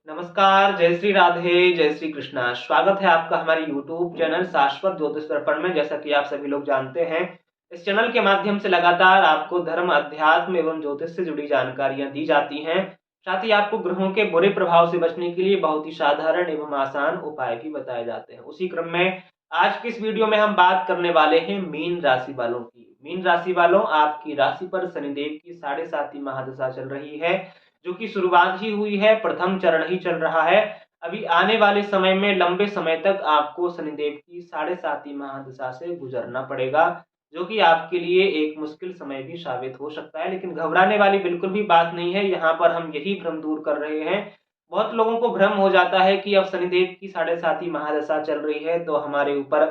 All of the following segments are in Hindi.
नमस्कार, जय श्री राधे, जय श्री कृष्णा। स्वागत है आपका हमारे YouTube चैनल शाश्वत ज्योतिष दर्पण में। जैसा कि आप सभी लोग जानते हैं, इस चैनल के माध्यम से लगातार आपको धर्म, अध्यात्म एवं ज्योतिष से जुड़ी जानकारियां दी जाती हैं। साथ ही आपको ग्रहों के बुरे प्रभाव से बचने के लिए बहुत ही साधारण एवं आसान उपाय भी बताए जाते हैं। उसी क्रम में आज की इस वीडियो में हम बात करने वाले हैं मीन राशि वालों की। मीन राशि वालों, आपकी राशि पर शनिदेव की 7.5 महादशा चल रही है, जो कि शुरुआत ही हुई है, प्रथम चरण ही चल रहा है। अभी आने वाले समय में लंबे समय तक आपको शनिदेव की 7.5 महादशा से गुजरना पड़ेगा, जो कि आपके लिए एक मुश्किल समय भी साबित हो सकता है। लेकिन घबराने वाली बिल्कुल भी बात नहीं है। यहाँ पर हम यही भ्रम दूर कर रहे हैं। बहुत लोगों को भ्रम हो जाता है कि अब शनिदेव की 7.5 महादशा चल रही है तो हमारे ऊपर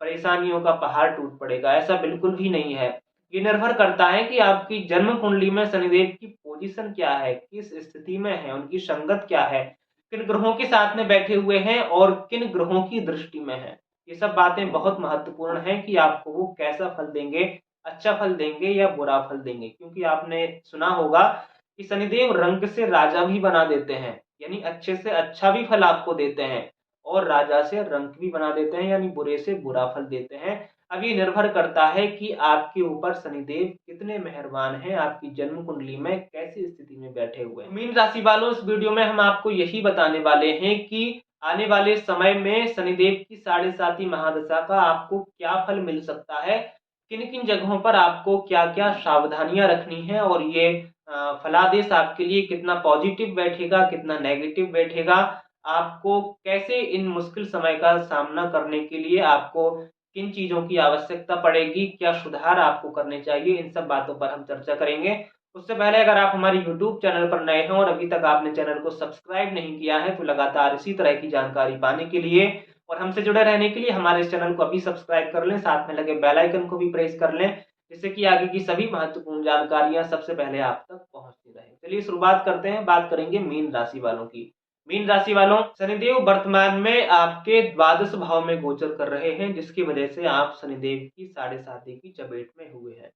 परेशानियों का पहाड़ टूट पड़ेगा। ऐसा बिल्कुल भी नहीं है। ये निर्भर करता है कि आपकी जन्म कुंडली में शनिदेव की पोजीशन क्या है, किस स्थिति में है, उनकी संगत क्या है, किन ग्रहों के साथ में बैठे हुए हैं और किन ग्रहों की दृष्टि में है। ये सब बातें बहुत महत्वपूर्ण हैं कि आपको वो कैसा फल देंगे, अच्छा फल देंगे या बुरा फल देंगे। क्योंकि आपने सुना होगा कि शनिदेव रंग से राजा भी बना देते हैं, यानी अच्छे से अच्छा भी फल आपको देते हैं, और राजा से रंक भी बना देते हैं, यानी बुरे से बुरा फल देते हैं। अब ये निर्भर करता है कि आपके ऊपर शनिदेव कितने मेहरबान हैं, आपकी जन्म कुंडली में कैसी स्थिति में बैठे हुए हैं। मीन राशि वालों, इस वीडियो में हम आपको यही बताने वाले हैं कि आने वाले समय में शनिदेव की 7.5 महादशा का आपको क्या फल मिल सकता है, किन किन जगहों पर आपको क्या क्या सावधानियां रखनी है, और ये फलादेश आपके लिए कितना पॉजिटिव बैठेगा, कितना नेगेटिव बैठेगा, आपको कैसे इन मुश्किल समय का सामना करने के लिए आपको किन चीजों की आवश्यकता पड़ेगी, क्या सुधार आपको करने चाहिए, इन सब बातों पर हम चर्चा करेंगे। उससे पहले अगर आप हमारे YouTube चैनल पर नए हैं और अभी तक आपने चैनल को सब्सक्राइब नहीं किया है, तो लगातार इसी तरह की जानकारी पाने के लिए और हमसे जुड़े रहने के लिए हमारे इस चैनल को अभी सब्सक्राइब कर लें, साथ में लगे बेल आइकन को भी प्रेस कर लें, जिससे कि आगे की सभी महत्वपूर्ण जानकारियां सबसे पहले आप तक पहुंचती रहे। चलिए शुरुआत करते हैं, बात करेंगे मीन राशि वालों की। मीन राशि वालों, शनिदेव वर्तमान में आपके द्वादश भाव में गोचर कर रहे हैं, जिसकी वजह से आप शनिदेव की 7.5 की चपेट में हुए हैं।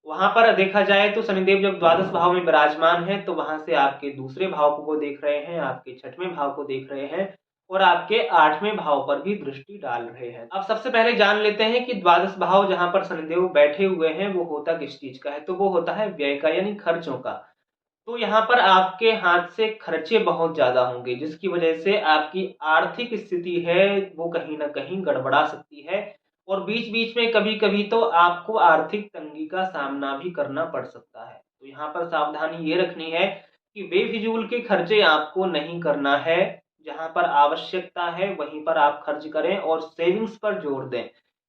वहां पर देखा जाए तो शनिदेव जब द्वादश भाव में विराजमान है तो वहां से आपके दूसरे भाव को वो देख रहे हैं, आपके छठवें भाव को देख रहे हैं और आपके 8वें भाव पर भी दृष्टि डाल रहे हैं। अब सबसे पहले जान लेते हैं कि द्वादश भाव जहां पर शनिदेव बैठे हुए हैं वो होता किस चीज का है। तो वो होता है व्यय का, यानी खर्चों का। तो यहाँ पर आपके हाथ से खर्चे बहुत ज्यादा होंगे, जिसकी वजह से आपकी आर्थिक स्थिति है वो कहीं ना कहीं गड़बड़ा सकती है, और बीच बीच में कभी कभी तो आपको आर्थिक तंगी का सामना भी करना पड़ सकता है। तो यहाँ पर सावधानी ये रखनी है कि बेफिजूल के खर्चे आपको नहीं करना है। जहां पर आवश्यकता है वहीं पर आप खर्च करें और सेविंग्स पर जोर दें,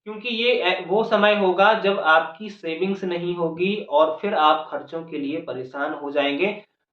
क्योंकि ये वो समय होगा जब आपकी सेविंग्स नहीं होगी और फिर आप खर्चों के लिए परेशान हो जाएंगे।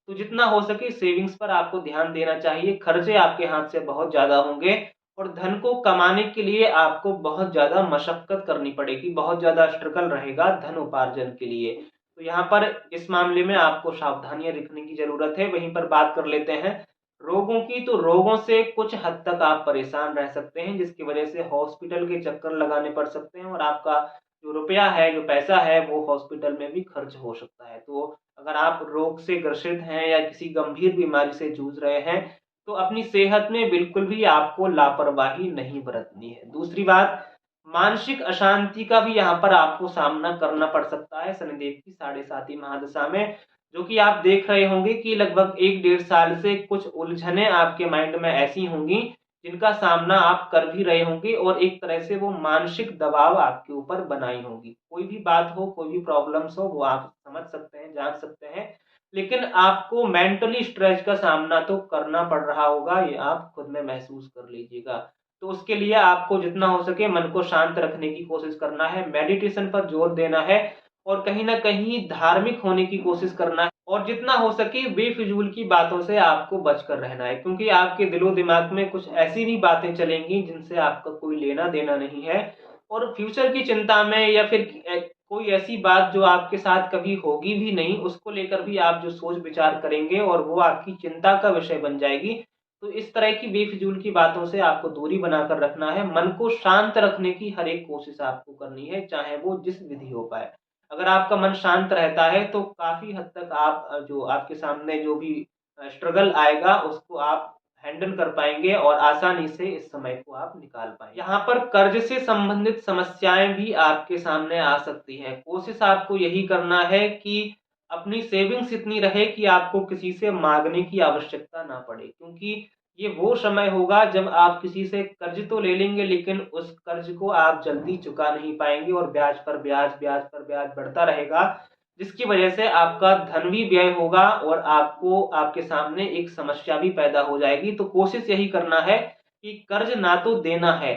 तो जितना हो सके सेविंग्स पर आपको ध्यान देना चाहिए। खर्चे आपके हाथ से बहुत ज़्यादा होंगे और धन को कमाने के लिए आपको बहुत ज़्यादा मशक्कत करनी पड़ेगी, बहुत ज़्यादा स्ट्रगल रहेगा धन उपार्जन के लिए। तो यहाँ पर इस मामले में आपको सावधानियां रखने की ज़रूरत है। वहीं पर बात कर लेते हैं रोगों की। तो रोगों से कुछ हद तक आप परेशान रह सकते हैं, जिसकी वजह से हॉस्पिटल के चक्कर लगाने पड़ सकते हैं और आपका जो रुपया है, जो पैसा है, वो हॉस्पिटल में भी खर्च हो सकता है। तो अगर आप रोग से ग्रसित हैं या किसी गंभीर बीमारी से जूझ रहे हैं तो अपनी सेहत में बिल्कुल भी आपको लापरवाही नहीं बरतनी है। दूसरी बात, मानसिक अशांति का भी यहाँ पर आपको सामना करना पड़ सकता है शनिदेव की 7.5 महादशा में, जो कि आप देख रहे होंगे कि लगभग 1 डेढ़ साल से कुछ उलझने आपके माइंड में ऐसी होंगी जिनका सामना आप कर भी रहे होंगे, और एक तरह से वो मानसिक दबाव आपके ऊपर बनाई होगी। कोई भी बात हो, कोई भी प्रॉब्लम्स हो, वो आप समझ सकते हैं, जान सकते हैं, लेकिन आपको मेंटली स्ट्रेस का सामना तो करना पड़ रहा होगा, ये आप खुद में महसूस कर लीजिएगा। तो उसके लिए आपको जितना हो सके मन को शांत रखने की कोशिश करना है, मेडिटेशन पर जोर देना है और कहीं ना कहीं धार्मिक होने की कोशिश करना है, और जितना हो सके बेफिजूल की बातों से आपको बचकर रहना है, क्योंकि आपके दिलो दिमाग में कुछ ऐसी भी बातें चलेंगी जिनसे आपका कोई लेना देना नहीं है, और फ्यूचर की चिंता में या फिर कोई ऐसी बात जो आपके साथ कभी होगी भी नहीं उसको लेकर भी आप जो सोच विचार करेंगे और वो आपकी चिंता का विषय बन जाएगी। तो इस तरह की बेफिजूल की बातों से आपको दूरी बनाकर रखना है। मन को शांत रखने की हर एक कोशिश आपको करनी है, चाहे वो जिस विधि हो पाए। अगर आपका मन शांत रहता है तो काफी हद तक आप जो आपके सामने जो भी स्ट्रगल आएगा उसको आप हैंडल कर पाएंगे और आसानी से इस समय को आप निकाल पाएंगे। यहाँ पर कर्ज से संबंधित समस्याएं भी आपके सामने आ सकती हैं। कोशिश आपको यही करना है कि अपनी सेविंग्स इतनी रहे कि आपको किसी से मांगने की आवश्यकता ना पड़े, क्योंकि ये वो समय होगा जब आप किसी से कर्ज तो ले लेंगे लेकिन उस कर्ज को आप जल्दी चुका नहीं पाएंगे और ब्याज पर ब्याज ब्याज पर ब्याज बढ़ता रहेगा, जिसकी वजह से आपका धन भी व्यय होगा और आपको आपके सामने एक समस्या भी पैदा हो जाएगी। तो कोशिश यही करना है कि कर्ज ना तो देना है,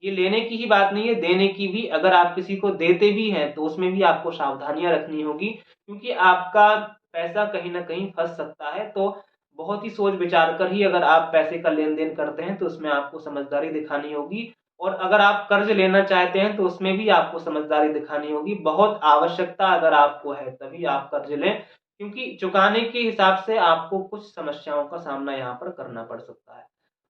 ये लेने की ही बात नहीं है, देने की भी। अगर आप किसी को देते भी हैं तो उसमें भी आपको सावधानियां रखनी होगी, क्योंकि आपका पैसा कहीं ना कहीं फंस सकता है। तो बहुत ही सोच विचार कर ही अगर आप पैसे का लेन देन करते हैं तो उसमें आपको समझदारी दिखानी होगी। और अगर आप कर्ज लेना चाहते हैं तो उसमें भी आपको समझदारी दिखानी होगी। बहुत आवश्यकता अगर आपको है तभी आप कर्ज लें, क्योंकि चुकाने के हिसाब से आपको कुछ समस्याओं का सामना यहाँ पर करना पड़ सकता है।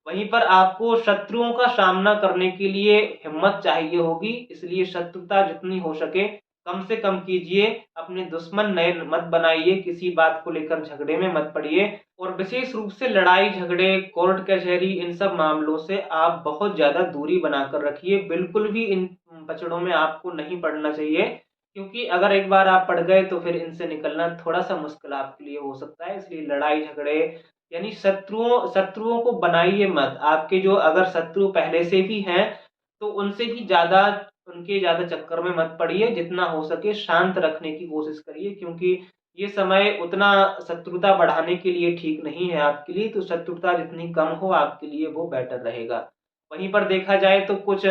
वहीं पर आपको शत्रुओं का सामना करने के लिए हिम्मत चाहिए होगी, इसलिए शत्रुता जितनी हो सके कम से कम कीजिए। अपने दुश्मन नए मत बनाइए, किसी बात को लेकर झगड़े में मत पड़िए। और विशेष रूप से लड़ाई झगड़े, कोर्ट कचहरी, इन सब मामलों से आप बहुत ज्यादा दूरी बनाकर रखिए। बिल्कुल भी इन पचड़ों में आपको नहीं पड़ना चाहिए, क्योंकि अगर एक बार आप पड़ गए तो फिर इनसे निकलना थोड़ा सा मुश्किल आपके लिए हो सकता है। इसलिए लड़ाई झगड़े यानी शत्रुओं को बनाइए मत। आपके जो अगर शत्रु पहले से भी हैं तो उनसे भी उनके ज्यादा चक्कर में मत पड़िए। जितना हो सके शांत रखने की कोशिश करिए, क्योंकि ये समय उतना शत्रुता बढ़ाने के लिए ठीक नहीं है आपके लिए। तो शत्रुता जितनी कम हो आपके लिए वो बेटर रहेगा। वहीं पर देखा जाए तो कुछ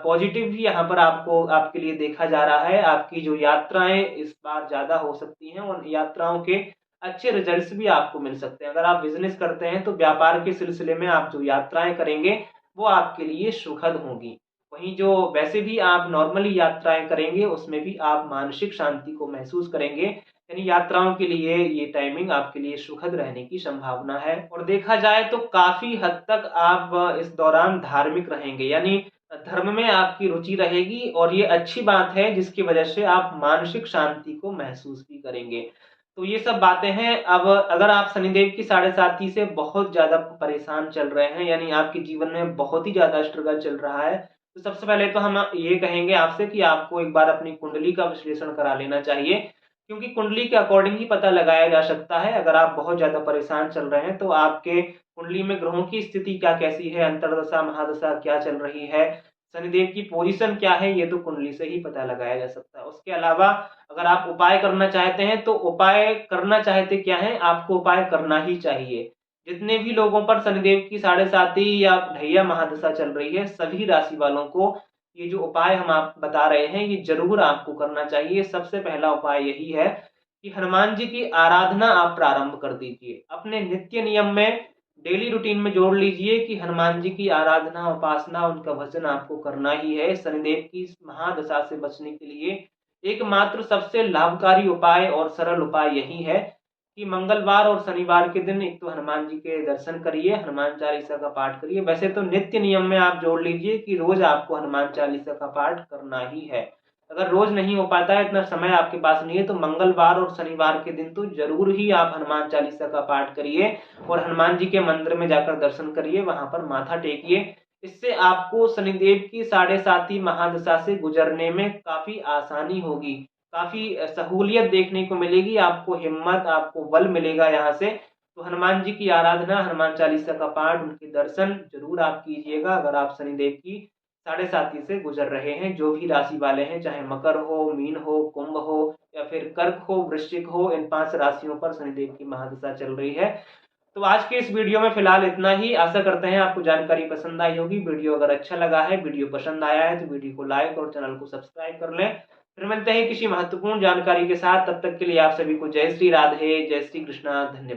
पॉजिटिव भी यहाँ पर आपको आपके लिए देखा जा रहा है। आपकी जो यात्राएं इस बार ज्यादा हो सकती हैं और यात्राओं के अच्छे रिजल्ट्स भी आपको मिल सकते हैं। अगर आप बिजनेस करते हैं तो व्यापार के सिलसिले में आप जो यात्राएं करेंगे वो आपके लिए सुखद होंगी। वहीं जो वैसे भी आप नॉर्मली यात्राएं करेंगे उसमें भी आप मानसिक शांति को महसूस करेंगे। यानी यात्राओं के लिए ये टाइमिंग आपके लिए सुखद रहने की संभावना है। और देखा जाए तो काफी हद तक आप इस दौरान धार्मिक रहेंगे, यानी धर्म में आपकी रुचि रहेगी और ये अच्छी बात है, जिसकी वजह से आप मानसिक शांति को महसूस भी करेंगे। तो ये सब बातें हैं। अब अगर आप शनिदेव की 7.5 से बहुत ज्यादा परेशान चल रहे हैं, यानी आपके जीवन में बहुत ही ज्यादा स्ट्रगल चल रहा है, तो सबसे पहले तो हम ये कहेंगे आपसे कि आपको एक बार अपनी कुंडली का विश्लेषण करा लेना चाहिए, क्योंकि कुंडली के अकॉर्डिंग ही पता लगाया जा सकता है। अगर आप बहुत ज्यादा परेशान चल रहे हैं तो आपके कुंडली में ग्रहों की स्थिति क्या कैसी है, अंतरदशा महादशा क्या चल रही है, शनिदेव की पोजीशन क्या है, ये तो कुंडली से ही पता लगाया जा सकता है। उसके अलावा अगर आप उपाय करना चाहते हैं तो उपाय करना चाहते क्या है, आपको उपाय करना ही चाहिए। जितने भी लोगों पर शनिदेव की 7.5 या ढैया महादशा चल रही है, सभी राशि वालों को ये जो उपाय हम आप बता रहे हैं ये जरूर आपको करना चाहिए। सबसे पहला उपाय यही है कि हनुमान जी की आराधना आप प्रारंभ कर दीजिए। अपने नित्य नियम में, डेली रूटीन में जोड़ लीजिए कि हनुमान जी की आराधना, उपासना, उनका भजन आपको करना ही है। शनिदेव की इस महादशा से बचने के लिए एकमात्र सबसे लाभकारी उपाय और सरल उपाय यही है कि मंगलवार और शनिवार के दिन एक तो हनुमान जी के दर्शन करिए, हनुमान चालीसा का पाठ करिए। वैसे तो नित्य नियम में आप जोड़ लीजिए कि रोज आपको हनुमान चालीसा का पाठ करना ही है। अगर रोज नहीं हो पाता है, इतना समय आपके पास नहीं है, तो मंगलवार और शनिवार के दिन तो जरूर ही आप हनुमान चालीसा का पाठ करिए और हनुमान जी के मंदिर में जाकर दर्शन करिए, वहां पर माथा टेकिए। इससे आपको शनिदेव की 7.5 महादशा से गुजरने में काफी आसानी होगी, काफी सहूलियत देखने को मिलेगी, आपको हिम्मत, आपको बल मिलेगा यहाँ से। तो हनुमान जी की आराधना, हनुमान चालीसा का पाठ, उनके दर्शन जरूर आप कीजिएगा अगर आप शनिदेव की 7.5 से गुजर रहे हैं। जो भी राशि वाले हैं, चाहे मकर हो, मीन हो, कुंभ हो या फिर कर्क हो, वृश्चिक हो, इन 5 राशियों पर शनिदेव की महादशा चल रही है। तो आज के इस वीडियो में फिलहाल इतना ही। आशा करते हैं आपको जानकारी पसंद आई होगी। वीडियो अगर अच्छा लगा है, वीडियो पसंद आया है तो वीडियो को लाइक और चैनल को सब्सक्राइब कर लें। फिर मिलते हैं किसी महत्वपूर्ण जानकारी के साथ। तब तक के लिए आप सभी को जय श्री राधे, जय श्री कृष्णा, धन्यवाद।